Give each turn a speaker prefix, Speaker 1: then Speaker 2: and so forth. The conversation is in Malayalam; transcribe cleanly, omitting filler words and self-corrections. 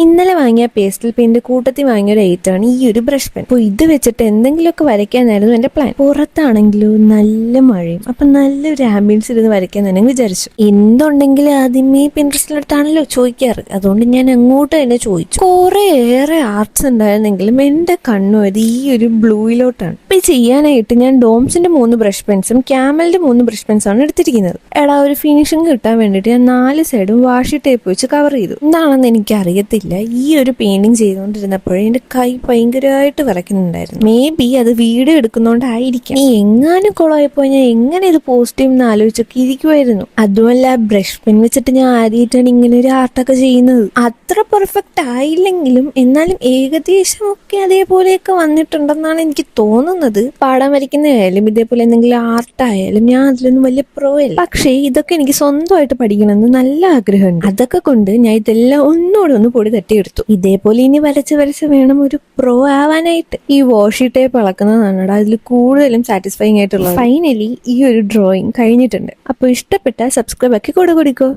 Speaker 1: ഇന്നലെ വാങ്ങിയ പേസ്റ്റൽ പെയിന്റ് കൂട്ടത്തിൽ വാങ്ങിയ ഒരു ഐറ്റമാണ് ഈ ഒരു ബ്രഷ് പെൻ. അപ്പോൾ ഇത് വെച്ചിട്ട് എന്തെങ്കിലുമൊക്കെ വരയ്ക്കാനായിരുന്നു എന്റെ പ്ലാൻ. പുറത്താണെങ്കിലും നല്ല മഴയും, അപ്പൊ നല്ലൊരു ആംബിയൻസ് ഇരുന്ന് വരയ്ക്കാൻ തന്നെ വിചാരിച്ചു. എന്തുണ്ടെങ്കിലും ആദ്യമേ പിൻട്രസ്റ്റിനടുത്താണല്ലോ ചോദിക്കാറ്, അതുകൊണ്ട് ഞാൻ അങ്ങോട്ട് തന്നെ ചോദിച്ചു. കുറേയേറെ ആർട്സ് ഉണ്ടായിരുന്നെങ്കിലും എന്റെ കണ്ണുവരി ഈ ഒരു ബ്ലൂയിലോട്ടാണ്. ഇപ്പൊ ചെയ്യാനായിട്ട് ഞാൻ ഡോംസിന്റെ 3 ബ്രഷ് പെൻസും ക്യാമലിന്റെ 3 ബ്രഷ് പെൻസാണ് എടുത്തിരിക്കുന്നത്. എടാ, ഒരു ഫിനിഷിംഗ് കിട്ടാൻ വേണ്ടിയിട്ട് ഞാൻ 4 സൈഡും വാഷി ടേപ്പ് വെച്ച് കവർ ചെയ്തു. എന്താണെന്ന് എനിക്ക് അറിയത്തില്ല, ഈ ഒരു പെയിന്റിങ് ചെയ്തുകൊണ്ടിരുന്നപ്പോഴേ എന്റെ കൈ ഭയങ്കരമായിട്ട് വിറയ്ക്കുന്നുണ്ടായിരുന്നു. മേ ബി അത് വീഡിയോ എടുക്കുന്നോണ്ടായിരിക്കാം. നീ എങ്ങാനും കുളമായപ്പോ ഞാൻ എങ്ങനെ ഇത് പോസ്റ്റ് ചെയ്യുമെന്ന് ആലോചിച്ചൊക്കെ ഇരിക്കുമായിരുന്നു. അതുമല്ല, ബ്രഷ് പെൻ വെച്ചിട്ട് ഞാൻ ആദ്യമായിട്ടാണ് ഇങ്ങനെ ഒരു ആർട്ടൊക്കെ ചെയ്യുന്നത്. അത്ര പെർഫെക്റ്റ് ആയില്ലെങ്കിലും എന്നാലും ഏകദേശം ഒക്കെ അതേപോലെയൊക്കെ വന്നിട്ടുണ്ടെന്നാണ് എനിക്ക് തോന്നുന്നത്. പാടാൻ വരയ്ക്കുന്നതായാലും ഇതേപോലെ എന്തെങ്കിലും ആർട്ടായാലും ഞാൻ അതിലൊന്നും വലിയ പ്രോ അല്ല. പക്ഷേ ഇതൊക്കെ എനിക്ക് സ്വന്തമായിട്ട് പഠിക്കണമെന്ന് നല്ല ആഗ്രഹമുണ്ട്. അതൊക്കെ കൊണ്ട് ഞാൻ ഇതെല്ലാം ഒന്നുകൂടെ പൊടി തട്ടിയെടുത്തു. ഇതേപോലെ ഇനി വരച്ച് വരച്ച് വേണം ഒരു പ്രോ ആവാനായിട്ട്. ഈ വാഷി ടേപ്പ് അളക്കുന്നതാണ് അതിൽ കൂടുതലും സാറ്റിസ്ഫൈങ് ആയിട്ടുള്ളത്. ഫൈനലി ഈ ഒരു ഡ്രോയിങ് കഴിഞ്ഞിട്ടുണ്ട്. അപ്പോൾ ഇഷ്ടപ്പെട്ടാൽ സബ്സ്ക്രൈബ് ആക്കി കൂടെ കൊടുക്കോ.